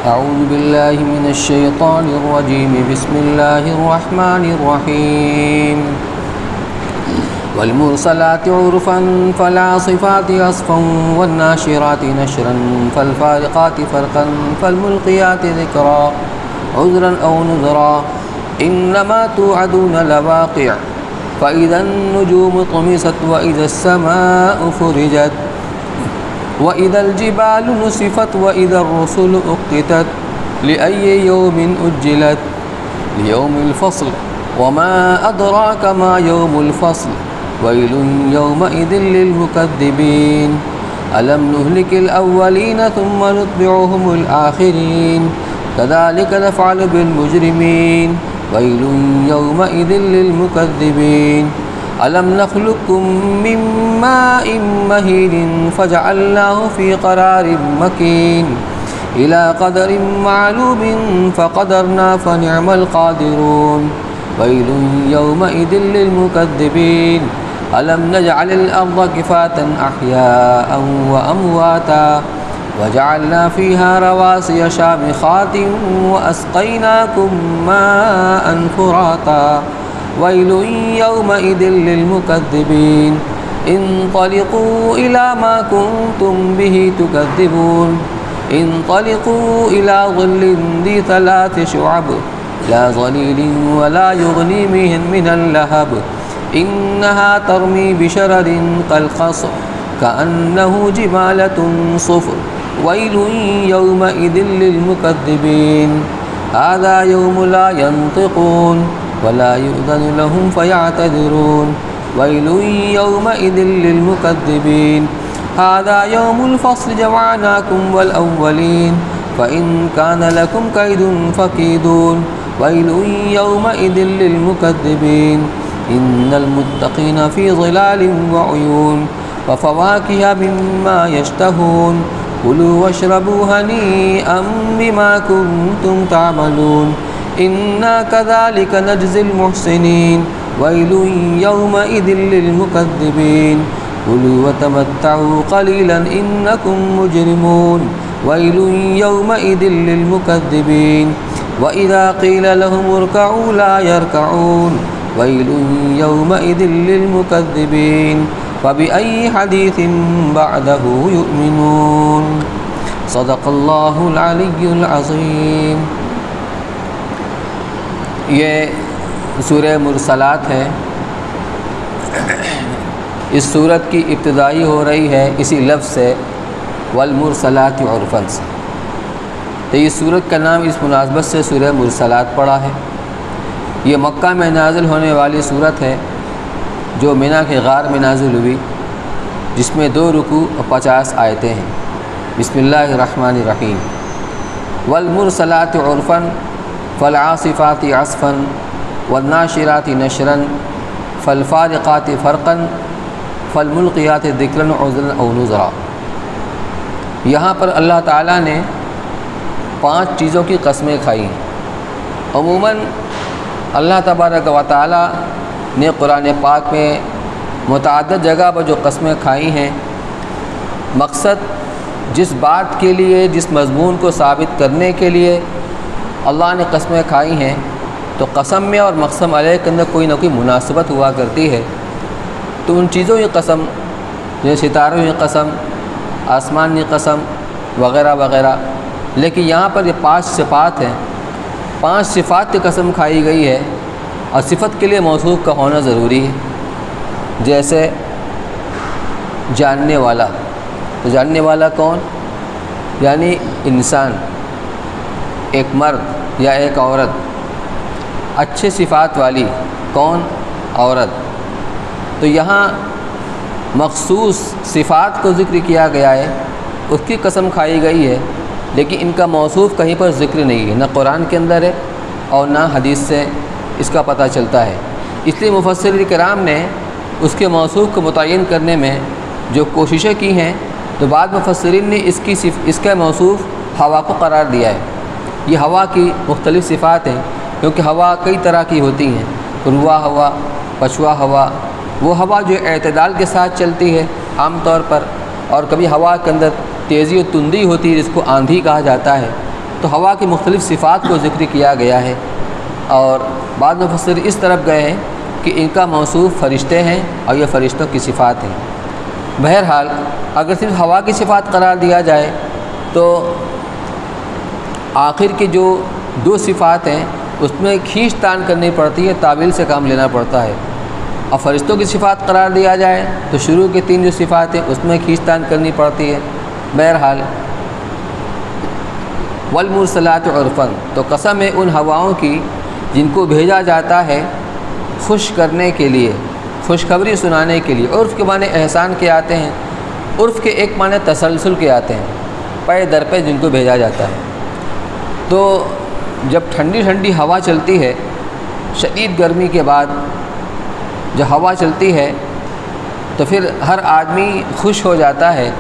أعوذ بالله من الشيطان الرجيم. بسم الله الرحمن الرحيم. والمرسلات عرفا فالعاصفات عصفا والناشرات نشرا فالفارقات فرقا فالملقيات ذكرا عذرا أو نذرا إنما توعدون لواقع فإذا النجوم طمست وإذا السماء فرجت وإذا الجبال نسفت وإذا الرسل أقتت لأي يوم أجلت ليوم الفصل وما أدراك ما يوم الفصل ويل يومئذ للمكذبين ألم نهلك الأولين ثم نتبعهم الآخرين كذلك نفعل بالمجرمين ويل يومئذ للمكذبين ألم نخلقكم من ماء مهين فجعلناه في قرار مكين إلى قدر معلوم فقدرنا فنعم القادرون ويل يومئذ للمكذبين ألم نجعل الأرض كفاة أحياء وأمواتا وجعلنا فيها رواسي شامخات وأسقيناكم ماء فراتا ويل يومئذ للمكذبين انطلقوا إلى ما كنتم به تكذبون انطلقوا إلى ظل ذي 3 شعب لا ظليل ولا يغني من اللهب إنها ترمي بشرر كالقصر كأنه جمالة صفر ويل يومئذ للمكذبين هذا يوم لا ينطقون ولا يؤذن لهم فيعتذرون ويل يومئذ للمكذبين هذا يوم الفصل جمعناكم والأولين فإن كان لكم كيد فكيدون ويل يومئذ للمكذبين إن المتقين في ظلال وعيون وفواكه مما يشتهون كلوا واشربوا هنيئا بما كنتم تعملون إنا كذلك نجزي المحسنين ويل يومئذ للمكذبين كلوا وتمتعوا قليلا إنكم مجرمون ويل يومئذ للمكذبين وإذا قيل لهم اركعوا لا يركعون ويل يومئذ للمكذبين فبأي حديث بعده يؤمنون صدق الله العلي العظيم. یہ سورہ مرسلات ہے. اس سورت کی ابتدائی ہو رہی ہے اسی لفظ سے والمرسلات عرفا سے. تو یہ سورت کا نام اس مناسبت سے سورہ مرسلات پڑا ہے. یہ مکہ میں نازل ہونے والی سورت ہے جو مینا کے غار میں نازل ہوئی، جس میں 2 رکوع اور 50 آیتیں ہیں. بسم اللہ الرحمن الرحیم. والمرسلات عرفا فالعاصفات عصفا والناشرات نشرا فالفارقات فرقا فالملقيات ذکرا عذرا او نذرا. یہاں پر اللہ تعالیٰ نے 5 چیزوں کی قسمیں کھائی ہیں. عموماً اللہ تبارک و تعالیٰ نے قرآن پاک میں متعدد جگہ پر جو قسمیں کھائی ہیں، مقصد جس بات کے لیے، جس مضمون کو ثابت کرنے کے لیے اللہ نے قسمیں کھائی ہیں، تو قسم میں اور مقسم علیہ کے اندر کوئی نہ کوئی مناسبت ہوا کرتی ہے. تو ان چیزوں کی قسم جیسے ستاروں کی قسم، آسمان کی قسم وغیرہ وغیرہ. لیکن یہاں پر یہ 5 صفات ہیں. 5 صفات کی قسم کھائی گئی ہے، اور صفت کے لیے موصوف کا ہونا ضروری ہے. جیسے جاننے والا. تو جاننے والا کون؟ یعنی انسان، ایک مرد یا ایک عورت. اچھے صفات والی کون؟ عورت. تو یہاں مخصوص صفات کو ذکر کیا گیا ہے، اس کی قسم کھائی گئی ہے، لیکن ان کا موصوف کہیں پر ذکر نہیں ہے، نہ قرآن کے اندر ہے اور نہ حدیث سے اس کا پتہ چلتا ہے. اس لیے مفسرین کرام نے اس کے موصوف کو متعین کرنے میں جو کوششیں کی ہیں، تو بعض مفسرین نے اس کا موصوف ہوا کو قرار دیا ہے. یہ ہوا کی مختلف صفات ہیں، کیونکہ ہوا کئی طرح کی ہوتی ہیں. روا ہوا، پچھوا ہوا، وہ ہوا جو اعتدال کے ساتھ چلتی ہے عام طور پر، اور کبھی ہوا کے اندر تیزی و تندی ہوتی ہے جس کو آندھی کہا جاتا ہے. تو ہوا کی مختلف صفات کو ذکر کیا گیا ہے، اور بعض مفسر اس طرف گئے ہیں کہ ان کا موصوف فرشتے ہیں اور یہ فرشتوں کی صفات ہیں۔ بہرحال اگر صرف ہوا کی صفات قرار دیا جائے تو آخر کی جو دو صفات ہیں اس میں کھینچ تان کرنی پڑتی ہے، تعویل سے کام لینا پڑتا ہے، اور فرشتوں کی صفات قرار دیا جائے تو شروع کے تین جو صفات ہیں اس میں کھینچ تان کرنی پڑتی ہے۔ بہرحال والمرسلات عرفاً، تو قسم ہے ان ہواؤں کی جن کو بھیجا جاتا ہے خوش کرنے کے لیے، خوشخبری سنانے کے لیے۔ عرف کے معنی احسان کے آتے ہیں، عرف کے ایک معنی تسلسل کے آتے ہیں، پے در پے جن کو بھیجا جاتا ہے۔ تو جب ٹھنڈی ٹھنڈی ہوا چلتی ہے، شدید گرمی کے بعد جو ہوا چلتی ہے تو پھر ہر آدمی خوش ہو جاتا ہے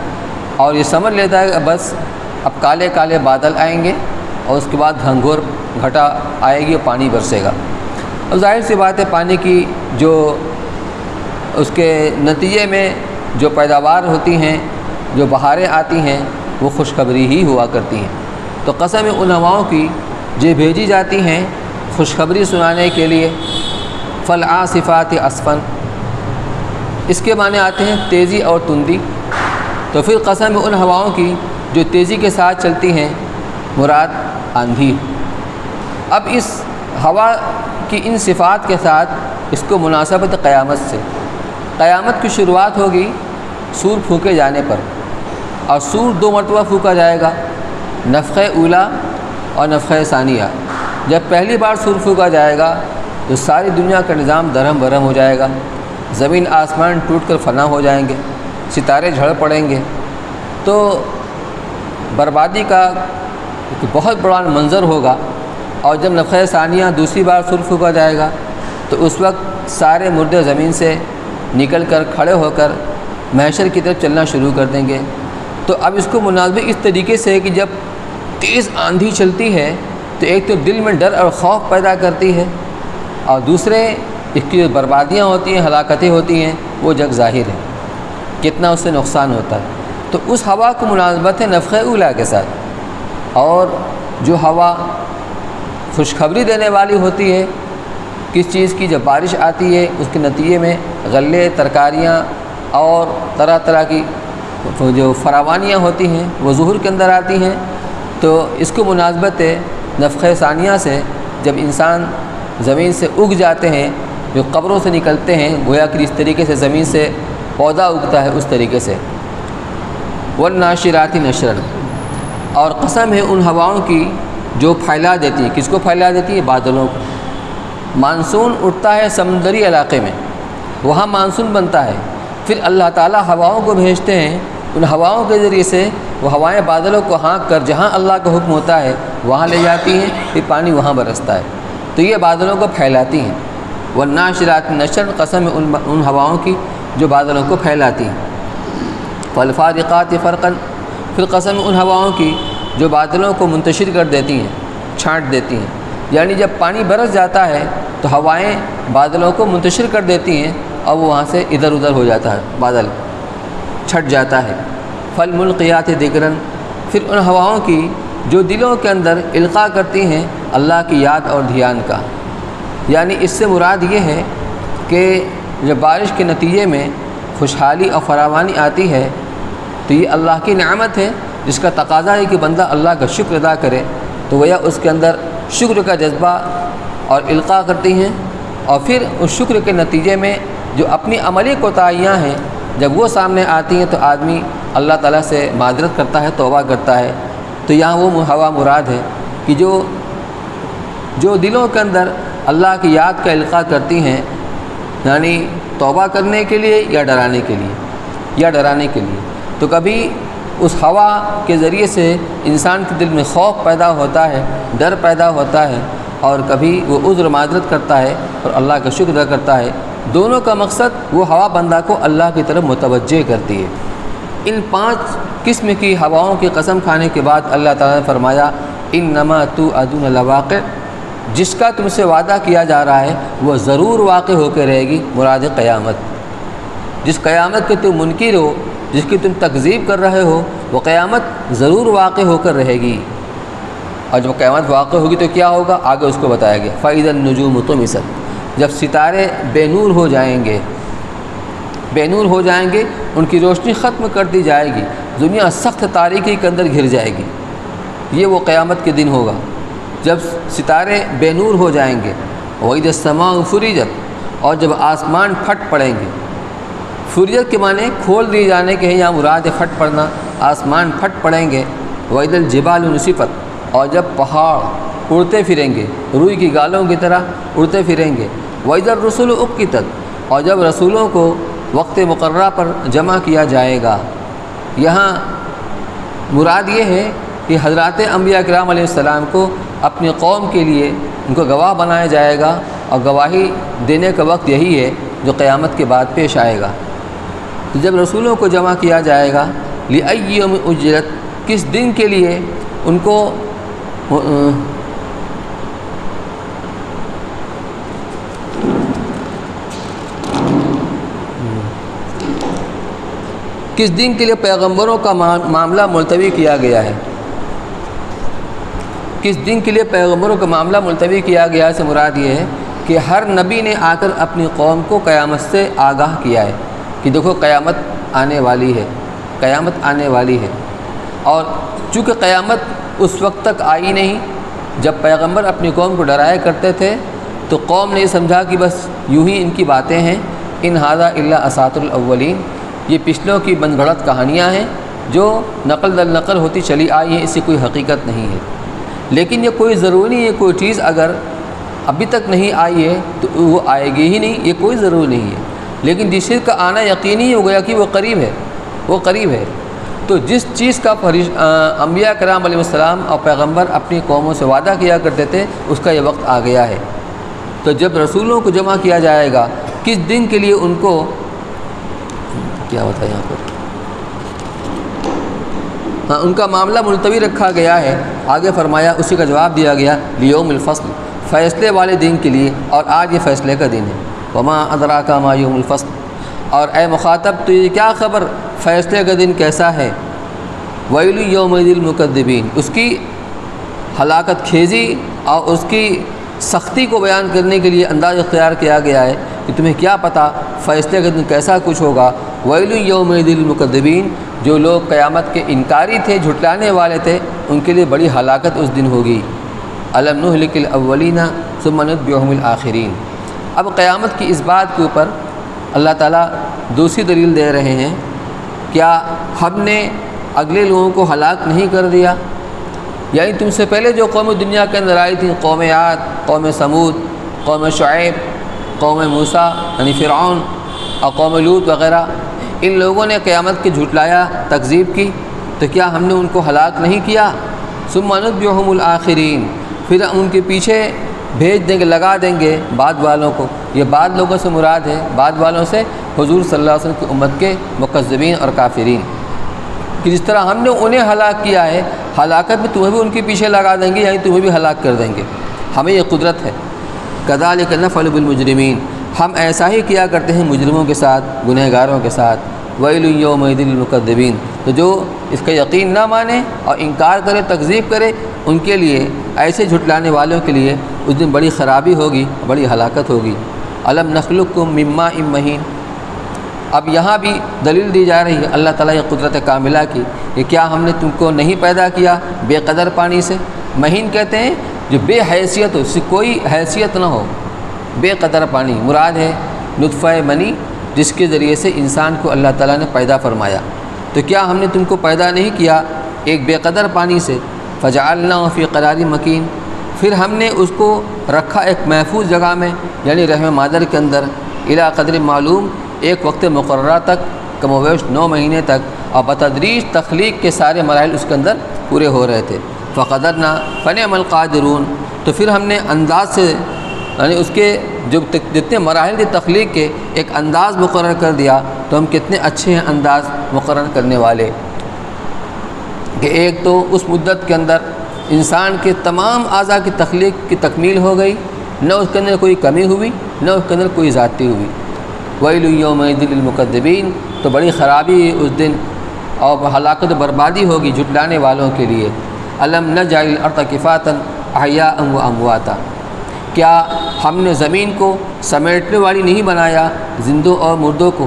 اور یہ سمجھ لیتا ہے کہ بس اب کالے کالے بادل آئیں گے اور اس کے بعد گھنگھور گھٹا آئے گی اور پانی برسے گا۔ اب ظاہر سی بات ہے پانی کی جو اس کے نتیجے میں جو پیداوار ہوتی ہیں، جو بہاریں آتی ہیں، وہ خوشخبری ہی ہوا کرتی ہیں۔ تو قسم ان ہواؤں کی جو بھیجی جاتی ہیں خوشخبری سنانے کے لیے۔ فالعاصفات عصفاً، اس کے معنی آتے ہیں تیزی اور تندی۔ تو پھر قسم ان ہواؤں کی جو تیزی کے ساتھ چلتی ہیں، مراد آندھی۔ اب اس ہوا کی ان صفات کے ساتھ اس کو مناسبت قیامت سے، قیامت کی شروعات ہوگی سور پھونکے جانے پر، اور سور دو مرتبہ پھونکا جائے گا، نفخہ اولا اور نفخہ ثانیہ۔ جب پہلی بار سور پھونکا جائے گا تو ساری دنیا کا نظام درہم برہم ہو جائے گا، زمین آسمان ٹوٹ کر فنا ہو جائیں گے، ستارے جھڑ پڑیں گے، تو بربادی کا ایک بہت بڑا منظر ہوگا۔ اور جب نفخہ ثانیہ دوسری بار سور پھونکا جائے گا تو اس وقت سارے مردے زمین سے نکل کر کھڑے ہو کر محشر کی طرف چلنا شروع کر دیں گے۔ تو اب اس کو مناسبت اس طریقے سے ہے کہ جب تیز آندھی چلتی ہے تو ایک تو دل میں ڈر اور خوف پیدا کرتی ہے، اور دوسرے اس کی جو بربادیاں ہوتی ہیں، ہلاکتیں ہوتی ہیں، وہ جگ ظاہر ہے کتنا اس سے نقصان ہوتا ہے۔ تو اس ہوا کو مناسبت ہے نفخہ اولا کے ساتھ۔ اور جو ہوا خوشخبری دینے والی ہوتی ہے کس چیز کی، جب بارش آتی ہے اس کے نتیجے میں غلے، ترکاریاں اور طرح طرح کی جو فراوانیاں ہوتی ہیں وہ ظہور کے اندر آتی ہیں، تو اس کو مناسبت ہے نفخہ ثانیہ سے، جب انسان زمین سے اگ جاتے ہیں، جو قبروں سے نکلتے ہیں، گویا کہ اس طریقے سے زمین سے پودا اگتا ہے اس طریقے سے۔ والناشرات نشرا، اور قسم ہے ان ہواؤں کی جو پھیلا دیتی ہے، کس کو پھیلا دیتی ہے؟ بادلوں کو۔ مانسون اٹھتا ہے سمندری علاقے میں، وہاں مانسون بنتا ہے، پھر اللہ تعالیٰ ہواؤں کو بھیجتے ہیں، ان ہواؤں کے ذریعے سے وہ ہوائیں بادلوں کو ہانک کر جہاں اللہ کا حکم ہوتا ہے وہاں لے جاتی ہیں، پھر پانی وہاں برستا ہے، تو یہ بادلوں کو پھیلاتی ہیں۔ والناشرات نشرا، قسم ان ہواؤں کی جو بادلوں کو پھیلاتی ہیں۔ فالفارقات فرقا، پھر قسم ان ہواؤں کی جو بادلوں کو منتشر کر دیتی ہیں، چھانٹ دیتی ہیں، یعنی جب پانی برس جاتا ہے تو ہوائیں بادلوں کو منتشر کر دیتی ہیں اور وہ وہاں سے ادھر ادھر ہو جاتا ہے، بادل چھٹ جاتا ہے۔ فالملقیات ذکرا، پھر ان ہواؤں کی جو دلوں کے اندر القاء کرتی ہیں اللہ کی یاد اور دھیان کا، یعنی اس سے مراد یہ ہے کہ جب بارش کے نتیجے میں خوشحالی اور فراوانی آتی ہے تو یہ اللہ کی نعمت ہے جس کا تقاضا ہے کہ بندہ اللہ کا شکر ادا کرے، تو گویا اس کے اندر شکر کا جذبہ اور القاء کرتی ہیں، اور پھر اس شکر کے نتیجے میں جو اپنی عملی کوتاہیاں ہیں جب وہ سامنے آتی ہیں تو آدمی اللہ تعالیٰ سے معذرت کرتا ہے، توبہ کرتا ہے۔ تو یہاں وہ ہوا مراد ہے کہ جو دلوں کے اندر اللہ کی یاد کا القاء کرتی ہیں، یعنی توبہ کرنے کے لیے یا ڈرانے کے لیے، تو کبھی اس ہوا کے ذریعے سے انسان کے دل میں خوف پیدا ہوتا ہے، ڈر پیدا ہوتا ہے، اور کبھی وہ عذر معذرت کرتا ہے اور اللہ کا شکر ادا کرتا ہے۔ دونوں کا مقصد وہ ہوا بندہ کو اللہ کی طرف متوجہ کرتی ہے۔ ان 5 قسم کی ہواؤں کی قسم کھانے کے بعد اللہ تعالیٰ نے فرمایا انما توعدون لواقع، جس کا تم سے وعدہ کیا جا رہا ہے وہ ضرور واقع ہو کے رہے گی، مراد قیامت۔ جس قیامت کے تم منکر ہو، جس کی تم تکذیب کر رہے ہو، وہ قیامت ضرور واقع ہو کر رہے گی۔ اور جب قیامت واقع ہوگی تو کیا ہوگا آگے اس کو بتایا گیا۔ فَإِذَا النُّجُومُ طُمِسَتْ، جب ستارے بے نور ہو جائیں گے، بے نور ہو جائیں گے، ان کی روشنی ختم کر دی جائے گی، دنیا سخت تاریکی کے اندر گھر جائے گی۔ یہ وہ قیامت کے دن ہوگا جب ستارے بے نور ہو جائیں گے۔ وَإِذَا السَّمَاءُ فُرِجَتْ، اور جب آسمان پھٹ پڑیں گے۔ فُرِجَتْ کے معنی کھول دیے جانے کے ہیں، یہاں مراد پھٹ پڑنا، آسمان پھٹ پڑیں گے۔ وَإِذَا الْجِبَالُ نُسِفَتْ، اور جب پہاڑ اڑتے پھریں گے، روئی کی گالوں کی طرح اڑتے پھریں گے۔ وَإِذَا الرُّسُلُ أُقِّتَتْ، اور جب رسولوں کو وقت مقررہ پر جمع کیا جائے گا۔ یہاں مراد یہ ہے کہ حضرات انبیاء کرام علیہ السلام کو اپنی قوم کے لیے ان کو گواہ بنایا جائے گا، اور گواہی دینے کا وقت یہی ہے جو قیامت کے بعد پیش آئے گا۔ تو جب رسولوں کو جمع کیا جائے گا، لِأَيِّ يَوْمٍ أُجِّلَتْ، کس دن کے لیے ان کو کس دن کے لیے پیغمبروں کا معاملہ ملتوی کیا گیا ہے، کس دن کے لیے پیغمبروں کا معاملہ ملتوی کیا گیا ہے سے مراد یہ ہے کہ ہر نبی نے آ کر اپنی قوم کو قیامت سے آگاہ کیا ہے کہ دیکھو قیامت آنے والی ہے، قیامت آنے والی ہے۔ اور چونکہ قیامت اس وقت تک آئی نہیں جب پیغمبر اپنی قوم کو ڈرایا کرتے تھے، تو قوم نے یہ سمجھا کہ بس یوں ہی ان کی باتیں ہیں، ان ھذا الا اساطیر الاولین، یہ پچھلوں کی بن گھڑت کہانیاں ہیں جو نقل در نقل ہوتی چلی آئی ہیں، اس کی کوئی حقیقت نہیں ہے۔ لیکن یہ کوئی ضروری نہیں ہے، کوئی چیز اگر ابھی تک نہیں آئی ہے تو وہ آئے گی ہی نہیں، یہ کوئی ضروری نہیں ہے۔ لیکن جس چیز کا آنا یقینی ہو گیا کہ وہ قریب ہے، وہ قریب ہے، تو جس چیز کا انبیاء کرام علیہ السلام اور پیغمبر اپنی قوموں سے وعدہ کیا کرتے تھے اس کا یہ وقت آ گیا ہے۔ تو جب رسولوں کو جمع کیا جائے گا، کس دن کے لیے ان کو کیا ہوتا ہے یہاں پر، ہاں ان کا معاملہ ملتوی رکھا گیا ہے۔ آگے فرمایا، اسی کا جواب دیا گیا، لیوم الفصل، فیصلے والے دن کے لیے، اور آج یہ فیصلے کا دن ہے۔ وما ادراک ما یوم الفصل، اور اے مخاطب تو یہ کیا خبر فیصلے کا دن کیسا ہے۔ ویل یومئذ للمکذبین، اس کی ہلاکت خیزی اور اس کی سختی کو بیان کرنے کے لیے انداز اختیار کیا گیا ہے کہ تمہیں کیا پتہ فیصلے کا دن کیسا کچھ ہوگا۔ ویل یومئذ للمکذبین، جو لوگ قیامت کے انکاری تھے، جھٹلانے والے تھے، ان کے لیے بڑی ہلاکت اس دن ہوگی۔ الم نہلک الاولین ثم نتبعهم الآخرین۔ اب قیامت کی اس بات کے اوپر اللہ تعالیٰ دوسری دلیل دے رہے ہیں، کیا ہم نے اگلے لوگوں کو ہلاک نہیں کر دیا؟ یعنی تم سے پہلے جو قوم دنیا کے اندر آئی تھیں، قوم عاد، قوم سمود، قوم شعیب، قوم موسیٰ یعنی فرعون اور قوم لوط وغیرہ، ان لوگوں نے قیامت کے جھٹلایا، تکذیب کی، تو کیا ہم نے ان کو ہلاک نہیں کیا؟ ثم نتبعهم الآخرین، پھر ان کے پیچھے بھیج دیں گے، لگا دیں گے بعد والوں کو۔ یہ بعد لوگوں سے مراد ہے، بعد والوں سے حضور صلی اللہ علیہ وسلم کی امت کے مکذبین اور کافرین، کہ جس طرح ہم نے انہیں ہلاک کیا ہے، ہلاکت میں تمہیں بھی ان کے پیچھے لگا دیں گے، یعنی تمہیں بھی ہلاک کر دیں گے، ہمیں یہ قدرت ہے۔ کذالک نفعل بالمجرمین، ہم ایسا ہی کیا کرتے ہیں مجرموں کے ساتھ، گنہگاروں کے ساتھ۔ ویل یومئذ للمکذبین، تو جو اس کا یقین نہ مانے اور انکار کرے، تکذیب کرے، ان کے لیے، ایسے جھٹلانے والوں کے لیے اس دن بڑی خرابی ہوگی، بڑی ہلاکت ہوگی۔ الم نخلقکم من ماء مہین، اب یہاں بھی دلیل دی جا رہی ہے اللہ تعالیٰ کی قدرت کاملہ کی کہ کیا ہم نے تم کو نہیں پیدا کیا بے قدر پانی سے؟ مہین کہتے ہیں جو بے حیثیت ہو، اس سے کوئی حیثیت نہ ہو، بے قدر پانی مراد ہے نطفہ منی، جس کے ذریعے سے انسان کو اللہ تعالیٰ نے پیدا فرمایا۔ تو کیا ہم نے تم کو پیدا نہیں کیا ایک بے قدر پانی سے؟ فجعلناہ فی قرار مکین، پھر ہم نے اس کو رکھا ایک محفوظ جگہ میں، یعنی رحم مادر کے اندر، الی قدر معلوم، ایک وقت مقررہ تک، کم و بیش 9 مہینے تک، اور بتدریج تخلیق کے سارے مراحل اس کے اندر پورے ہو رہے تھے۔ فقدرنا فنعم القادرون، تو پھر ہم نے انداز سے، یعنی اس کے جو جتنے مراحل تھے تخلیق کے، ایک انداز مقرر کر دیا، تو ہم کتنے اچھے ہیں انداز مقرر کرنے والے، کہ ایک تو اس مدت کے اندر انسان کے تمام اعضاء کی تخلیق کی تکمیل ہو گئی، نہ اس کے اندر کوئی کمی ہوئی، نہ اس کے اندر کوئی زیادتی ہوئی۔ ویل یومئذ للمکذبین، تو بڑی خرابی اس دن اور ہلاکت و بربادی ہوگی جھٹلانے والوں کے لیے۔ الم نجعل الارض کفاتا احیاء و امواتا، کیا ہم نے زمین کو سمیٹنے والی نہیں بنایا زندوں اور مردوں کو؟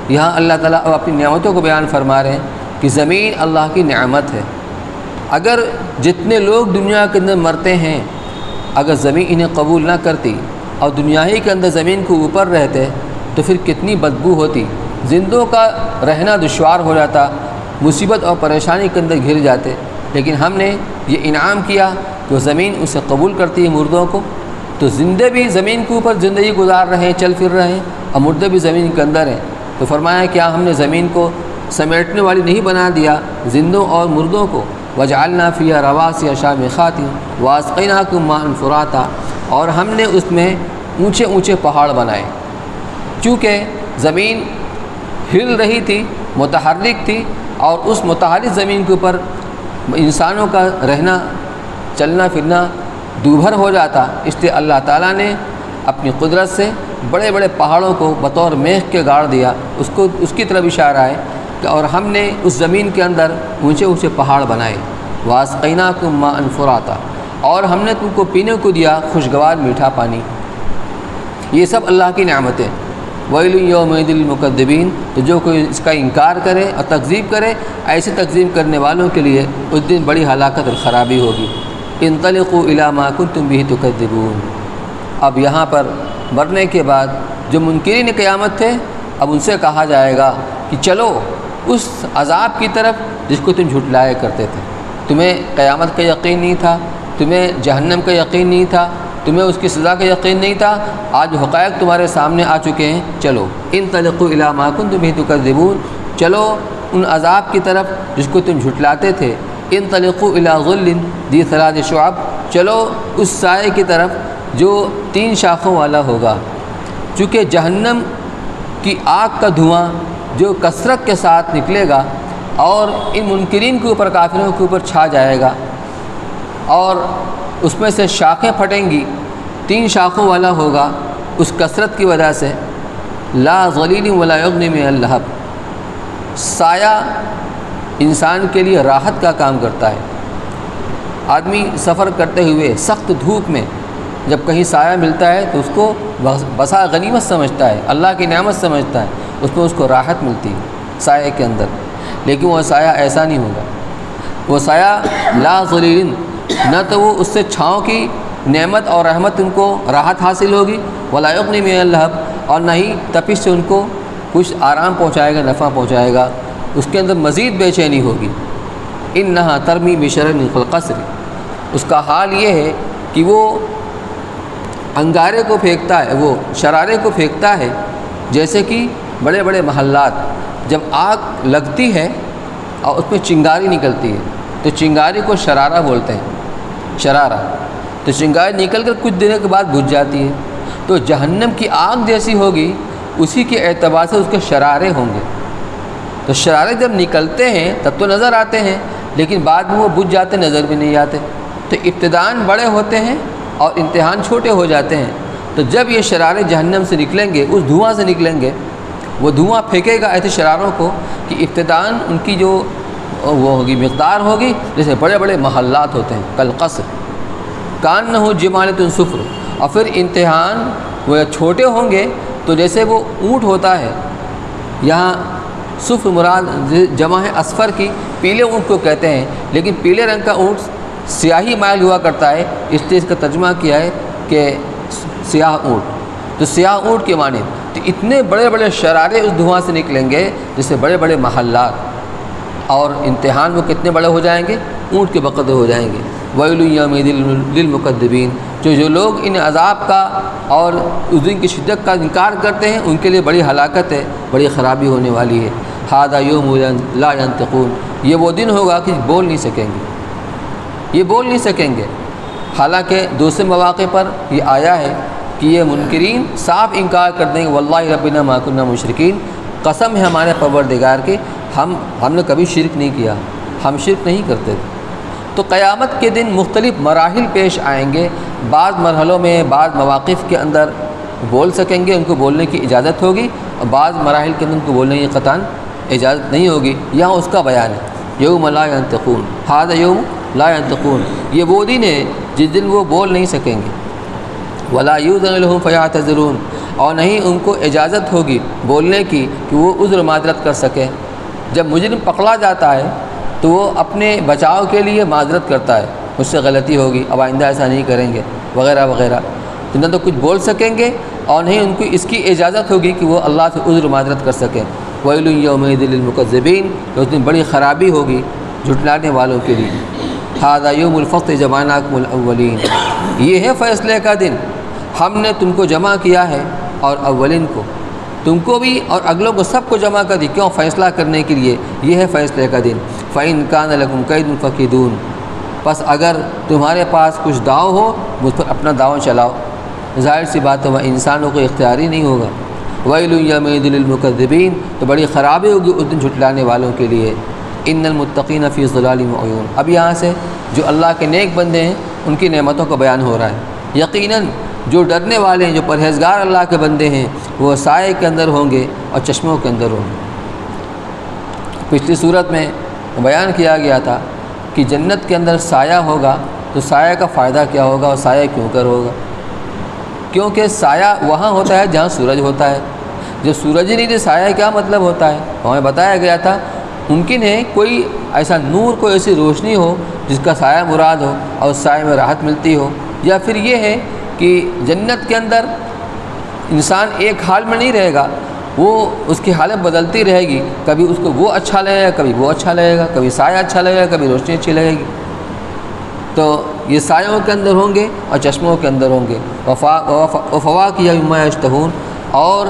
یہاں اللہ تعالیٰ اب اپنی نعمتوں کو بیان فرما رہے ہیں کہ زمین اللہ کی نعمت ہے۔ اگر جتنے لوگ دنیا کے اندر مرتے ہیں اگر زمین انہیں قبول نہ کرتی اور دنیا ہی کے اندر زمین کو اوپر رہتے تو پھر کتنی بدبو ہوتی، زندوں کا رہنا دشوار ہو جاتا، مصیبت اور پریشانی کے اندر گھر جاتے۔ لیکن ہم نے یہ انعام کیا کہ وہ زمین اسے قبول کرتی ہے مردوں کو، تو زندے بھی زمین کے اوپر زندگی گزار رہے ہیں، چل پھر رہے ہیں، اور مردے بھی زمین کے اندر ہیں۔ تو فرمایا کیا ہم نے زمین کو سمیٹنے والی نہیں بنا دیا زندوں اور مردوں کو؟ وجعلنا فیہا رواسیَ شامخات واسقیناکم ماء فراتا، اور ہم نے اس میں اونچے اونچے پہاڑ بنائے، چونکہ زمین ہل رہی تھی، متحرک تھی، اور اس متحرک زمین کے اوپر انسانوں کا رہنا چلنا پھرنا دوبھر ہو جاتا، اس لیے اللہ تعالیٰ نے اپنی قدرت سے بڑے بڑے پہاڑوں کو بطور میخ کے گاڑ دیا۔ اس کی طرف اشارہ ہے کہ اور ہم نے اس زمین کے اندر اونچے اونچے پہاڑ بنائے۔ واسقیناکم ماء فراتا، اور ہم نے تم کو پینے کو دیا خوشگوار میٹھا پانی۔ یہ سب اللہ کی نعمتیں۔ ویل یومئذ للمکذبین، تو جو کوئی اس کا انکار کرے اور تکذیب کرے، ایسے تکذیب کرنے والوں کے لیے اس دن بڑی ہلاکت اور خرابی ہوگی۔ انطلقوا الی ما کنتم بہ تکذبون، اب یہاں پر مرنے کے بعد جو منکرین قیامت تھے اب ان سے کہا جائے گا کہ چلو اس عذاب کی طرف جس کو تم جھٹلایا کرتے تھے۔ تمہیں قیامت کا یقین نہیں تھا، تمہیں جہنم کا یقین نہیں تھا، تمہیں اس کی سزا کا یقین نہیں تھا، آج حقائق تمہارے سامنے آ چکے ہیں، چلو انطلقوا الی ما کنتم بہ تکذبون، چلو ان عذاب کی طرف جس کو تم جھٹلاتے تھے۔ انطلقوا الی ظل ذی ثلاث شعب، چلو اس سائے کی طرف جو 3 شاخوں والا ہوگا، چونکہ جہنم کی آگ کا دھواں جو کثرت کے ساتھ نکلے گا اور ان منکرین کے اوپر کافروں کے اوپر چھا جائے گا، اور اس میں سے شاخیں پھٹیں گی، 3 شاخوں والا ہوگا، اس کثرت کی وجہ سے لا ظلیل ولا یغنی من اللہب، سایہ انسان کے لیے راحت کا کام کرتا ہے۔ آدمی سفر کرتے ہوئے سخت دھوپ میں جب کہیں سایہ ملتا ہے تو اس کو بسا غنیمت سمجھتا ہے، اللہ کی نعمت سمجھتا ہے، اس میں اس کو راحت ملتی ہے سایہ کے اندر۔ لیکن وہ سایہ ایسا نہیں ہوگا، وہ سایہ لا ظلیل، نہ تو وہ اس سے چھاؤں کی نعمت اور رحمت ان کو راحت حاصل ہوگی، ولا یغنی من اللہب، اور نہ ہی تپش سے ان کو کچھ آرام پہنچائے گا، نفع پہنچائے گا، اس کے اندر مزید بے چینی ہوگی۔ انہا ترمی بشرر کالقصر، اس کا حال یہ ہے کہ وہ انگارے کو پھینکتا ہے، وہ شرارے کو پھینکتا ہے جیسے کہ بڑے بڑے محلات جب آگ لگتی ہے اور اس میں چنگاری نکلتی ہے تو چنگاری کو شرارہ بولتے ہیں، شرارہ، تو چنگاری نکل کر کچھ دنوں کے بعد بجھ جاتی ہے۔ تو جہنم کی آگ جیسی ہوگی اسی کے اعتبار سے اس کے شرارے ہوں گے، تو شرارے جب نکلتے ہیں تب تو نظر آتے ہیں لیکن بعد میں وہ بجھ جاتے، نظر بھی نہیں آتے۔ تو ابتداءً بڑے ہوتے ہیں اور امتحان چھوٹے ہو جاتے ہیں۔ تو جب یہ شرارے جہنم سے نکلیں گے، اس دھواں سے نکلیں گے، وہ دھواں پھینکے گا ایسے شراروں کو کہ ابتداءً ان کی جو وہ ہوگی مقدار ہوگی جیسے بڑے بڑے محلات ہوتے ہیں، کالقصر کانہ جمالۃ صفر، اور پھر امتحان وہ چھوٹے ہوں گے تو جیسے وہ اونٹ ہوتا ہے، یہاں صفر مراد جمع ہے اصفر کی، پیلے اونٹ کو کہتے ہیں، لیکن پیلے رنگ کا اونٹ سیاہی مائل ہوا کرتا ہے، اس لیے اس کا ترجمہ کیا ہے کہ سیاہ اونٹ، تو سیاہ اونٹ کے معنی۔ تو اتنے بڑے بڑے شرارے اس دھواں سے نکلیں گے جیسے بڑے بڑے محلات، اور امتحان وہ کتنے بڑے ہو جائیں گے، اونٹ کے بقدر ہو جائیں گے۔ ویل یومئذ للمکذبین، جو لوگ ان عذاب کا اور اس دن کی شدت کا انکار کرتے ہیں ان کے لیے بڑی ہلاکت ہے، بڑی خرابی ہونے والی ہے۔ ھذا یوم لا ینطقون، یہ وہ دن ہوگا کہ بول نہیں سکیں گے، یہ بول نہیں سکیں گے۔ حالانکہ دوسرے مواقع پر یہ آیا ہے کہ یہ منکرین صاف انکار کر دیں گے، واللہ ربنا ما کنا مشرکین، قسم ہے ہمارے پروردگار کے ہم نے کبھی شرک نہیں کیا، ہم شرک نہیں کرتے تھے۔ تو قیامت کے دن مختلف مراحل پیش آئیں گے، بعض مرحلوں میں بعض مواقف کے اندر بول سکیں گے، ان کو بولنے کی اجازت ہوگی، اور بعض مراحل کے اندر ان کو بولنے کی قطعاً اجازت نہیں ہوگی۔ یہاں اس کا بیان ہے، یوم لا ینطقون، ھذا یوم لا ينطقون، یہ وہ دن ہے جس دن وہ بول نہیں سکیں گے۔ ولا یؤذن لهم فیعتذرون، اور نہیں ان کو اجازت ہوگی بولنے کی کہ وہ عذر معذرت کر سکیں۔ جب مجرم پکڑا جاتا ہے تو وہ اپنے بچاؤ کے لیے معذرت کرتا ہے، مجھ سے غلطی ہوگی، اب آئندہ ایسا نہیں کریں گے وغیرہ وغیرہ۔ تو نہ تو کچھ بول سکیں گے اور نہیں ان کو اس کی اجازت ہوگی کہ وہ اللہ سے عذر معذرت کر سکیں۔ ویل یومئذ للمکذبین، اس دن بڑی خرابی ہوگی جھٹلانے والوں کے لیے۔ ھذا یوم الفصل جمعناکم الاولین، یہ ہے فیصلے کا دن، ہم نے تم کو جمع کیا ہے اور اولین کو، تم کو بھی اور اگلوں کو سب کو جمع کر دی، کیوں؟ فیصلہ کرنے کے لیے، یہ ہے فیصلے کا دن۔ فإن کان لکم کید فکیدون، پس اگر تمہارے پاس کچھ داؤ ہو مجھ پر اپنا داؤ چلاؤ۔ ظاہر سی بات ہے وہ انسانوں کو اختیاری نہیں ہوگا۔ ویل یومئذ للمکذبین، تو بڑی خرابی ہوگی اس دن جھٹلانے والوں کے لیے۔ ان المتقین فی ظلال وعیون، اب یہاں سے جو اللہ کے نیک بندے ہیں ان کی نعمتوں کا بیان ہو رہا ہے۔ یقیناً جو ڈرنے والے ہیں، جو پرہیزگار اللہ کے بندے ہیں، وہ سائے کے اندر ہوں گے اور چشموں کے اندر ہوں گے۔ پچھلی صورت میں بیان کیا گیا تھا کہ جنت کے اندر سایہ ہوگا تو سایہ کا فائدہ کیا ہوگا اور سایہ کیوں کر ہوگا؟ کیونکہ سایہ وہاں ہوتا ہے جہاں سورج ہوتا ہے، جب سورج ہی نہیں تو سایہ کیا مطلب ہوتا ہے؟ ہمیں بتایا گیا تھا ممکن ہے کوئی ایسا نور، کوئی ایسی روشنی ہو جس کا سایہ مراد ہو اور اس سایہ میں راحت ملتی ہو، یا پھر یہ ہے کہ جنت کے اندر انسان ایک حال میں نہیں رہے گا، وہ اس کی حالت بدلتی رہے گی، کبھی اس کو وہ اچھا لگے گا، کبھی وہ اچھا لگے گا، کبھی سایہ اچھا لگے گا، کبھی روشنی اچھی لگے گی۔ تو یہ سایوں کے اندر ہوں گے اور چشموں کے اندر ہوں گے۔ وفواکہ مما یشتہون، اور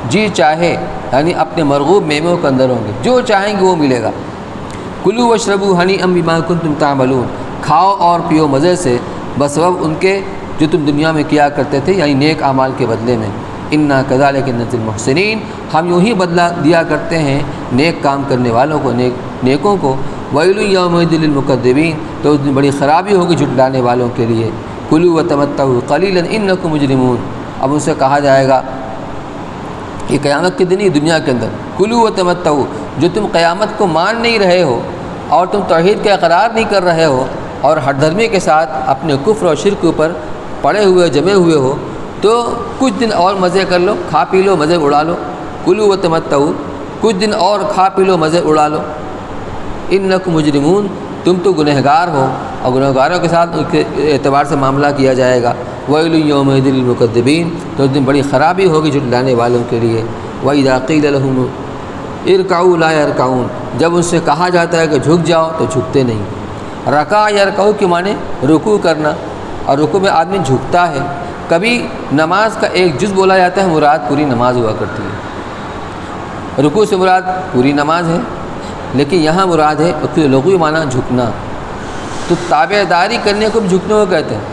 جی چاہے یعنی اپنے مرغوب میووں کے اندر ہوں گے، جو چاہیں گے وہ ملے گا۔ کلوا واشربوا ہنیئا بما کنتم تعملون، کھاؤ اور پیو مزے سے بسبب ان کے جو تم دنیا میں کیا کرتے تھے، یعنی نیک اعمال کے بدلے میں۔ انا کذالک نجزی المحسنین، ہم یوں ہی بدلہ دیا کرتے ہیں نیک کام کرنے والوں کو، نیکوں کو۔ ویل یومئذ للمکذبین، تو اس دن بڑی خرابی ہوگی جھٹلانے والوں کے لیے۔ کلوا وتمتعوا قلیلا انکم مجرمون، اب ان سے کہا جائے گا یہ قیامت کے دن ہی دنیا کے اندر، کلوا وتمتعوا، جو تم قیامت کو مان نہیں رہے ہو اور تم توحید کا اقرار نہیں کر رہے ہو اور ہر دھرمی کے ساتھ اپنے کفر اور شرک کے اوپر پڑے ہوئے جمے ہوئے ہو، تو کچھ دن اور مزے کر لو، کھا پی لو، مزے اڑا لو۔ کلوا وتمتعوا، کچھ دن اور کھا پی لو، مزے اڑا لو۔ انکم مجرمون، تم تو گنہگار ہو اور گنہگاروں کے ساتھ ان کے اعتبار سے معاملہ کیا جائے گا۔ ویل یومئذ للمکذبین، تو اس دن بڑی خرابی ہوگی جھٹلانے والوں کے لیے۔ وَإِذَا قِيلَ لَهُمْ ارکعوا لا يرکعون، جب ان سے کہا جاتا ہے کہ جھک جاؤ تو جھکتے نہیں۔ رکع یرکعو کے معنی رکوع کرنا، اور رکوع میں آدمی جھکتا ہے۔ کبھی نماز کا ایک جز بولا جاتا ہے، مراد پوری نماز ہوا کرتی ہے۔ رکوع سے مراد پوری نماز ہے، لیکن یہاں مراد ہے اس کے لغوی معنی جھکنا۔ تو تابع داری کرنے کو بھی جھکنے کو کہتے ہیں۔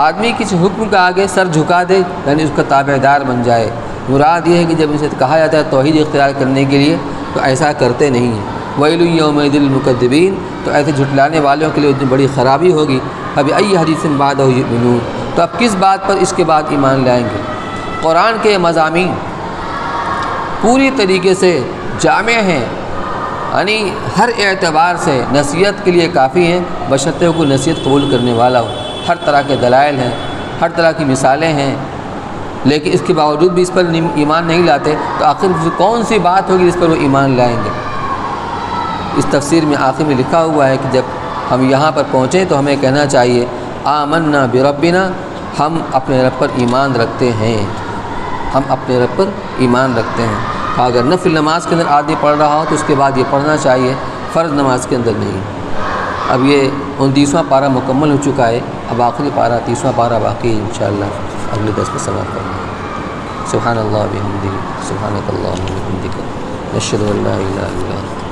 آدمی کسی حکم کے آگے سر جھکا دے یعنی اس کا تابع دار بن جائے۔ مراد یہ ہے کہ جب ان سے کہا جاتا ہے توحید اختیار کرنے کے لیے تو ایسا کرتے نہیں ہیں۔ ویل یومئذ للمکذبین، تو ایسے جھٹلانے والوں کے لیے اس دن بڑی خرابی ہوگی۔ فبأی حدیث بعدہ یؤمنون، تو اب کس بات پر اس کے بعد ایمان لائیں گے؟ قرآن کے مضامین پوری طریقے سے جامع ہیں، یعنی ہر اعتبار سے نصیحت کے لیے کافی ہیں، بشرطے کو نصیحت قبول کرنے والا ہو۔ ہر طرح کے دلائل ہیں، ہر طرح کی مثالیں ہیں، لیکن اس کے باوجود بھی اس پر ایمان نہیں لاتے، تو آخر کون سی بات ہوگی جس پر وہ ایمان لائیں گے؟ اس تفسیر میں آخر میں لکھا ہوا ہے کہ جب ہم یہاں پر پہنچیں تو ہمیں کہنا چاہیے آمنا بربنا، ہم اپنے رب پر ایمان رکھتے ہیں، ہم اپنے رب پر ایمان رکھتے ہیں۔ اگر نفل نماز کے اندر آدمی پڑھ رہا ہو تو اس کے بعد یہ پڑھنا چاہیے، فرض نماز کے اندر نہیں۔ اب یہ 29واں پارہ مکمل ہو چکا ہے، اب آخری پارہ 30واں پارہ باقی ہے، انشاءاللہ اگلے درس میں سماعت کرنا ہے۔ سبحان اللہ بحمدہ، سبحانک اللہم وبحمدک، نشہد ان لا الہ الا انت۔